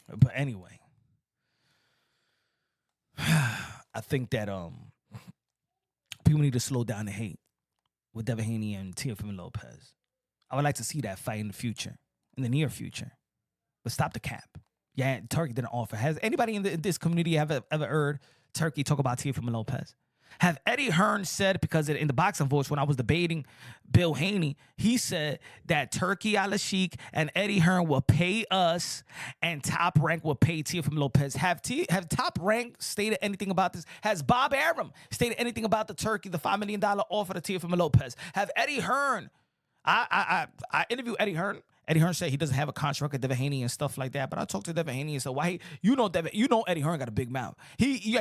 But anyway, I think that people need to slow down the hate with Devin Haney and Teofimo Lopez. I would like to see that fight in the future, in the near future. But stop the cap. Yeah, Turkey didn't offer. Has anybody in this community ever heard Turkey talk about Teofimo Lopez? Have Eddie Hearn said, because in the boxing voice, when I was debating Bill Haney, he said that Turkey Al-Sheikh and Eddie Hearn will pay us and Top Rank will pay Teofimo Lopez. Have Top Rank stated anything about this? Has Bob Arum stated anything about the Turkey, the $5 million offer to Teofimo Lopez? Have Eddie Hearn, I interviewed Eddie Hearn. Eddie Hearn said he doesn't have a contract with Devin Haney and stuff like that. But I talked to Devin Haney and said, why? You know Eddie Hearn got a big mouth. He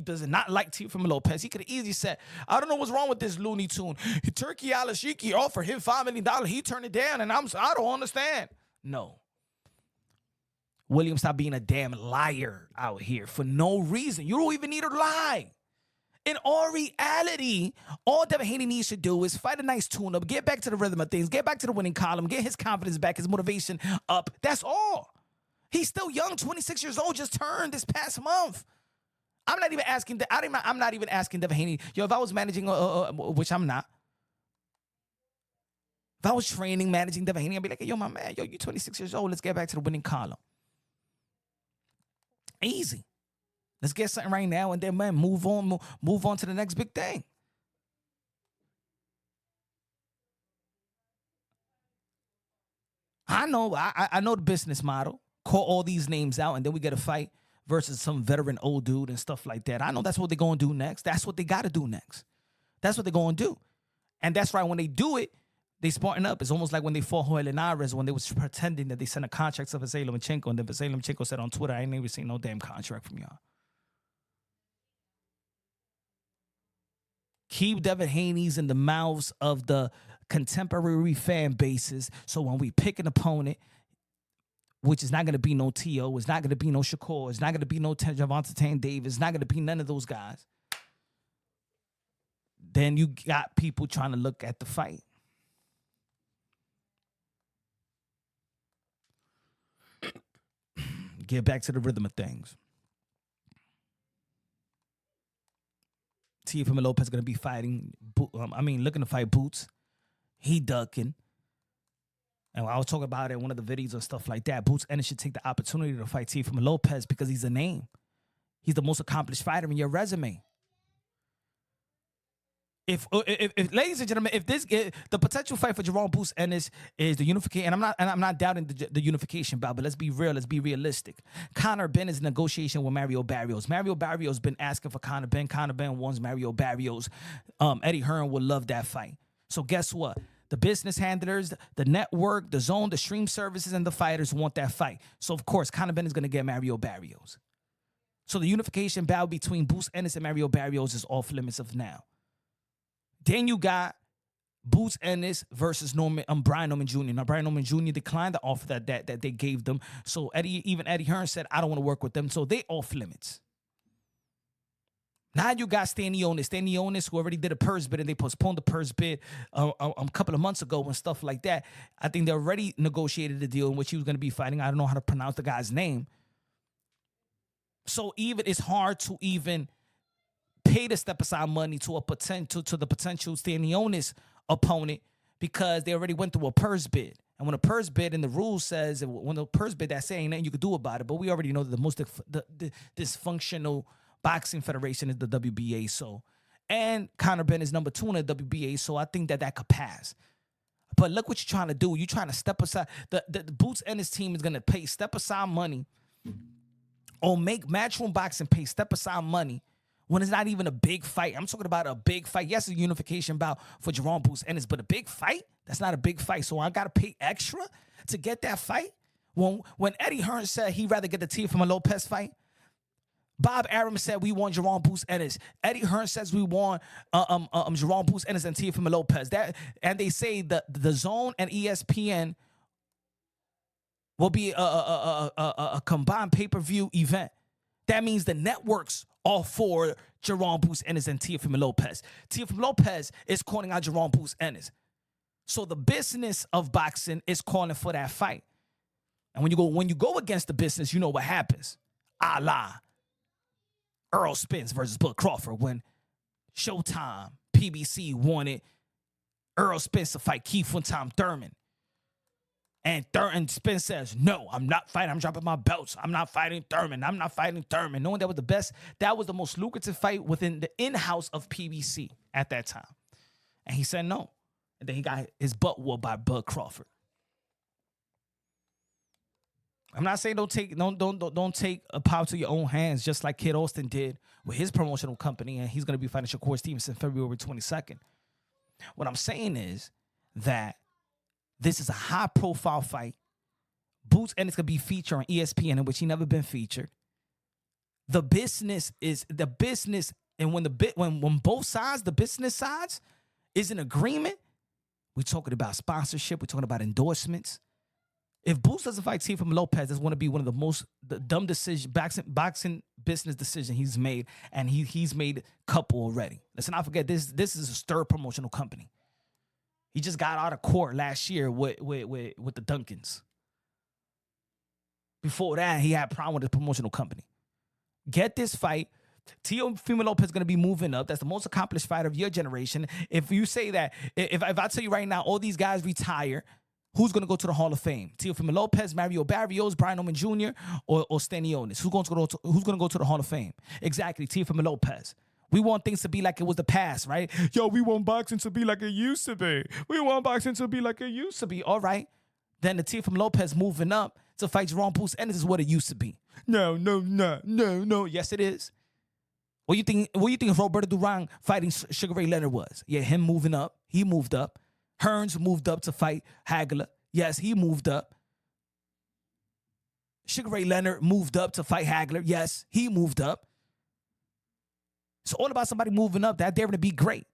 does not like Teofimo Lopez. He could have easily said, I don't know what's wrong with this Looney Tune. Turkey Al-Sheikh offered him $5 million. He turned it down, and I don't understand. No. William, stop being a damn liar out here for no reason. You don't even need to lie. In all reality, all Devin Haney needs to do is fight a nice tune-up, get back to the rhythm of things, get back to the winning column, get his confidence back, his motivation up. That's all. He's still young, 26 years old, just turned this past month. I'm not even asking Devin Haney, if I was managing, which I'm not. If I was training, managing Devin Haney, I'd be like, my man, you're 26 years old, let's get back to the winning column. Easy. Let's get something right now and then, man, move on to the next big thing. I know the business model. Call all these names out, and then we get a fight versus some veteran old dude and stuff like that. I know that's what they're going to do next. That's what they got to do next. That's what they're going to do. And that's right, when they do it, they spartan up. It's almost like when they fought Joel Linares, when they was pretending that they sent a contract to Vasily Lomachenko, and then Vasily Lomachenko said on Twitter, I ain't never seen no damn contract from y'all. Keep Devin Haney's in the mouths of the contemporary fan bases. So when we pick an opponent, which is not going to be no T.O., it's not going to be no Shakur, it's not going to be no Jervonta Davis, it's not going to be none of those guys, then you got people trying to look at the fight. Get back to the rhythm of things. Teofimo Lopez is going to be looking to fight Boots. He ducking. And I was talking about it in one of the videos and stuff like that. Boots Ennis should take the opportunity to fight Teofimo Lopez because he's a name. He's the most accomplished fighter in your resume. If ladies and gentlemen, if the potential fight for Jerome Boots Ennis is the unification, and I'm not doubting the unification bout, but let's be real, let's be realistic. Conor Benn is in negotiation with Mario Barrios. Mario Barrios been asking for Conor Benn. Conor Benn wants Mario Barrios. Eddie Hearn would love that fight. So guess what? The business handlers, the network, the zone, the stream services, and the fighters want that fight. So of course, Conor Benn is going to get Mario Barrios. So the unification bout between Boots Ennis and Mario Barrios is off limits of now. Then you got Boots Ennis versus Brian Norman Jr. Now, Brian Norman Jr. declined the offer that they gave them. So Eddie Hearn said, I don't want to work with them. So they off limits. Now you got Stanionis, who already did a purse bid, and they postponed the purse bid a couple of months ago and stuff like that. I think they already negotiated a deal in which he was going to be fighting. I don't know how to pronounce the guy's name. So even it's hard to even pay the step aside money to the potential Stanionis opponent because they already went through a purse bid. And when a purse bid and the rule says when the purse bid, that's saying nothing you could do about it. But we already know that the most dysfunctional boxing federation is the WBA. So, and Conor Benn is number 2 in the WBA. So I think that could pass. But look what you're trying to do. You're trying to step aside. The Boots and his team is going to pay step aside money or make Matchroom Boxing pay step aside money when it's not even a big fight. I'm talking about a big fight. Yes, a unification bout for Jerome Boots Ennis, but a big fight? That's not a big fight. So I got to pay extra to get that fight? When Eddie Hearn said he'd rather get the Teofimo Lopez fight, Bob Arum said we want Jerome Boots Ennis. Eddie Hearn says we want Jerome Boots Ennis and Teofimo Lopez. And they say the Zone and ESPN will be a combined pay-per-view event. That means the networks are for Jerome Boots Ennis and Teofimo Lopez. Teofimo Lopez is calling out Jerome Boots Ennis. So the business of boxing is calling for that fight. And when you go against the business, you know what happens. A la Earl Spence versus Bud Crawford when Showtime, PBC wanted Earl Spence to fight Keith Tom Thurman. And Spence says, no, I'm not fighting. I'm dropping my belts. I'm not fighting Thurman. I'm not fighting Thurman. Knowing that was the best, that was the most lucrative fight within the in-house of PBC at that time. And he said no. And then he got his butt whooped by Bud Crawford. I'm not saying don't take a power to your own hands, just like Kid Austin did with his promotional company, and he's going to be fighting Shakur Stevenson February 22nd. What I'm saying is that this is a high-profile fight. Boots Ennis could be featured on ESPN, in which he never been featured. The business, and when both sides, the business sides, is in agreement, we're talking about sponsorship, we're talking about endorsements. If Boots doesn't fight Teofimo Lopez, that's going to be one of the dumb decision boxing business decision he's made, and he's made a couple already. Let's not forget this is a third promotional company. He just got out of court last year with the Duncans. Before that, he had a problem with his promotional company. Get this fight. Teofimo Lopez is going to be moving up. That's the most accomplished fighter of your generation. If you say that, if I tell you right now, all these guys retire, who's going to go to the Hall of Fame? Teofimo Lopez, Mario Barrios, Brian Oman Jr., or Stanionis? Who's going to go to the Hall of Fame? Exactly, Teofimo Lopez. We want things to be like it was the past, right? Yo, we want boxing to be like it used to be. We want boxing to be like it used to be. All right. Then the Teofimo Lopez moving up to fight Jerome Boots, and this is what it used to be. No. Yes, it is. What you think Roberto Duran fighting Sugar Ray Leonard was? Yeah, him moving up. He moved up. Hearns moved up to fight Hagler. Yes, he moved up. Sugar Ray Leonard moved up to fight Hagler. Yes, he moved up. It's all about somebody moving up. That daring to be great.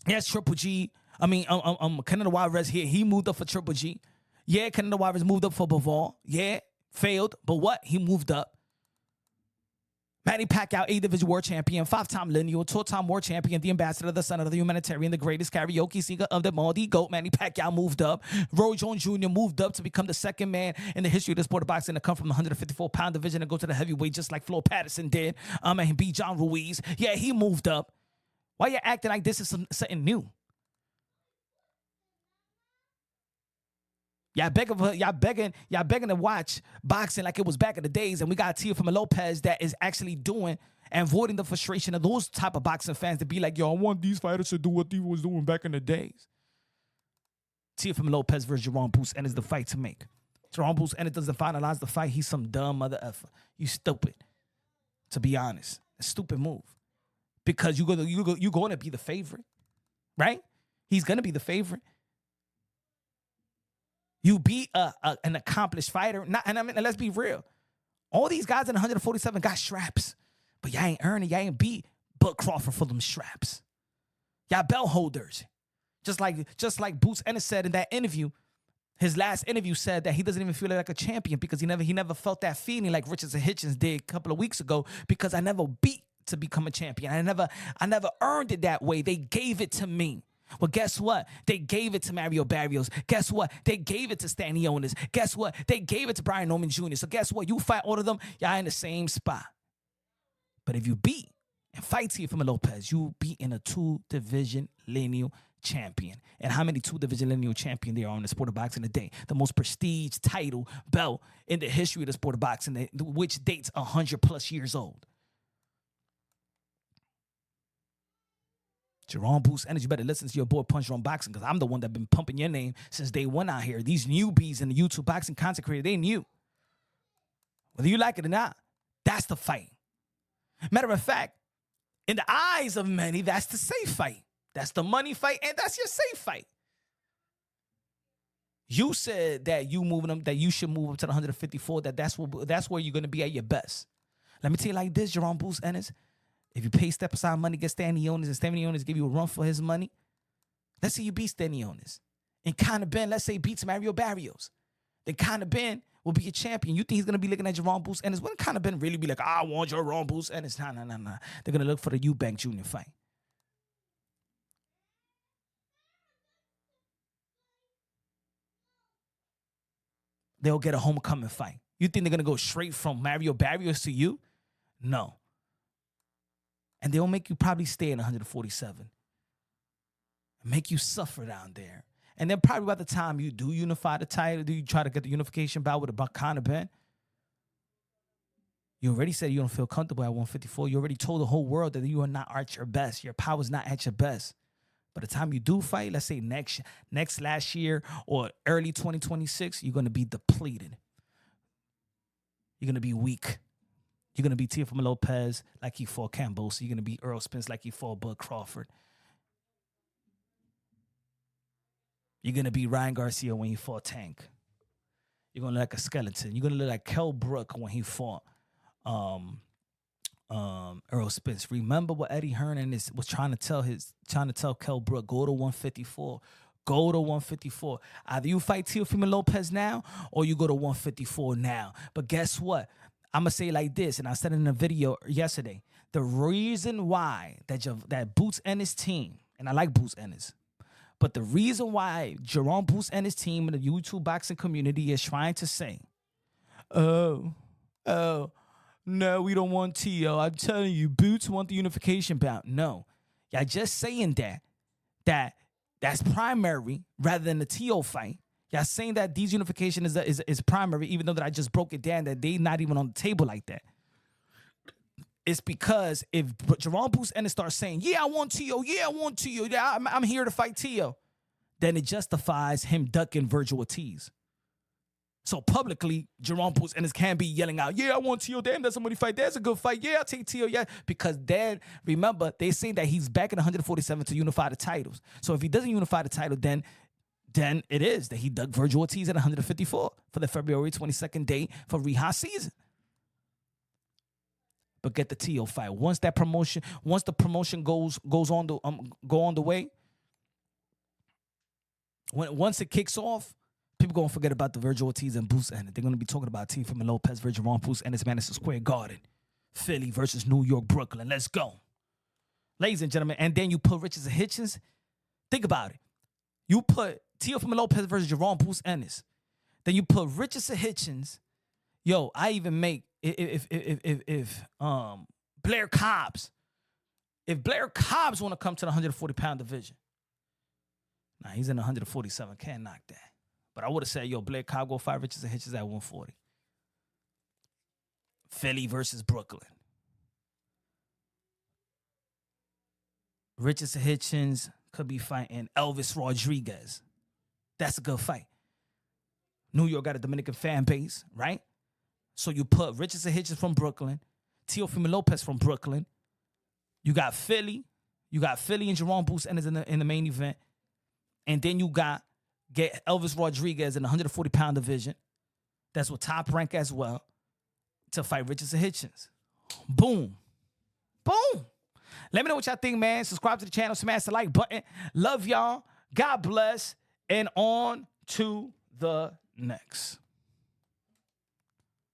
Yes, Triple G. Canelo Juarez here. He moved up for Triple G. Yeah, Canelo Juarez moved up for Bivol. Yeah, failed. But what? He moved up. Manny Pacquiao, A-Division World Champion, 5-time lineal, 2-time World Champion, the ambassador, the senator, the humanitarian, the greatest karaoke singer of them all, the GOAT. Manny Pacquiao moved up. Roy Jones Jr. moved up to become the second man in the history of the sport of boxing to come from the 154-pound division and go to the heavyweight just like Flo Patterson did. And beat John Ruiz. Yeah, he moved up. Why you acting like this is something new? Y'all begging to watch boxing like it was back in the days, and we got Teofimo Lopez that is actually doing and avoiding the frustration of those type of boxing fans to be like, yo, I want these fighters to do what they was doing back in the days. Teofimo Lopez versus Jerome Boots Ennis is the fight to make. Jerome Boots Ennis doesn't finalize the fight. He's some dumb mother effer. You stupid. To be honest, a stupid move because you're going to be the favorite, right? He's going to be the favorite. You beat an accomplished fighter. Let's be real. All these guys in 147 got straps. But y'all ain't earning. Y'all ain't beat Bud Crawford for them straps. Y'all belt holders. Just like Boots Ennis said in that interview, his last interview said that he doesn't even feel like a champion because he never felt that feeling like Richardson Hitchens did a couple of weeks ago because I never beat to become a champion. I never earned it that way. They gave it to me. Well, guess what? They gave it to Mario Barrios. Guess what? They gave it to Stanionis. Guess what? They gave it to Brian Norman Jr. So guess what? You fight all of them, y'all in the same spot. But if you beat and fight Teofimo Lopez, you beat in a 2-division lineal champion. And how many 2-division lineal champion there are in the sport of boxing today? The most prestige title belt in the history of the sport of boxing, which dates 100+ years old. Jerome Boost Energy, you better listen to your boy Punch Drunk Boxing, because I'm the one that been pumping your name since day one out here. These newbies in the YouTube boxing content creator, they new. Whether you like it or not, that's the fight. Matter of fact, in the eyes of many, that's the safe fight. That's the money fight, and that's your safe fight. You said that you moving them, that you should move up to the 154. That's where you're gonna be at your best. Let me tell you like this, Jerome Boost Ennis. If you pay step aside money, get Stanionis, and Stanionis give you a run for his money, let's say you beat Stanionis. And Conor Ben, let's say, beats Mario Barrios. Then Conor Ben will be a champion. You think he's going to be looking at Jerome Boost Ennis? Wouldn't Conor Ben really be like, I want Jerome Boost Ennis? Nah. They're going to look for the Eubank Jr. fight. They'll get a homecoming fight. You think they're going to go straight from Mario Barrios to you? No. And they'll make you probably stay in 147. Make you suffer down there. And then probably by the time you do unify the title, do you try to get the unification bout with Conor Ben? You already said you don't feel comfortable at 154. You already told the whole world that you are not at your best. Your power's not at your best. By the time you do fight, let's say next last year or early 2026, you're going to be depleted. You're going to be weak. You're going to be Teofimo Lopez like he fought Cambosa. You're going to be Earl Spence like he fought Bud Crawford. You're going to be Ryan Garcia when he fought Tank. You're going to look like a skeleton. You're going to look like Kell Brook when he fought Earl Spence. Remember what Eddie Hearn was trying to tell Kell Brook, go to 154. Go to 154. Either you fight Teofimo Lopez now or you go to 154 now. But guess what? I'm going to say it like this, and I said it in a video yesterday. The reason why that Boots and his team, and I like Boots and his, but the reason why Jerome Boots and his team in the YouTube boxing community is trying to say, oh, no, we don't want Tio. I'm telling you, Boots want the unification bout. No. Y'all just saying that's primary rather than the Tio fight. Y'all saying that these unification is primary, even though that I just broke it down that they not even on the table like that. It's because if Jerome Boost Ennis starts saying, yeah, I want Tio, yeah, I'm here to fight Tio, then it justifies him ducking Virgil Ortiz. So publicly, Jerome Boost Ennis can't be yelling out, yeah, I want Tio, damn, that's somebody fight, that's a good fight, yeah, I'll take Tio, yeah, because then, remember, they say that he's back in 147 to unify the titles. So if he doesn't unify the title, then it is that he dug Virgil Ortiz at 154 for the February 22nd date for Reha season. But get the Tio fight. Once the promotion goes on the way, once it kicks off, people gonna forget about the Virgil Ortiz and Boost Ennis. They're gonna be talking about Teofimo Lopez, Virgil Ron Boost Ennis, Madison Square Garden, Philly versus New York, Brooklyn. Let's go, ladies and gentlemen. And then you put Richards and Hitchens. Think about it. You put Teofimo Lopez versus Jerome Boost Ennis. Then you put Richards and Hitchens. Yo, I even make if Blair Cobbs want to come to the 140-pound division. Nah, he's in 147. Can't knock that. But I would have said, yo, Blair Cobb go fight Richards and Hitchens at 140. Philly versus Brooklyn. Richards and Hitchens could be fighting Elvis Rodriguez. That's a good fight. New York got a Dominican fan base, right? So you put Richards and Hitchens from Brooklyn, Teofimo Lopez from Brooklyn. You got Philly. You got Philly and Jerome Boost Ennis in the main event. And then you get Elvis Rodriguez in the 140-pound division. That's with Top Rank as well to fight Richards and Hitchens. Boom. Boom. Let me know what y'all think, man. Subscribe to the channel. Smash the like button. Love y'all. God bless. And on to the next.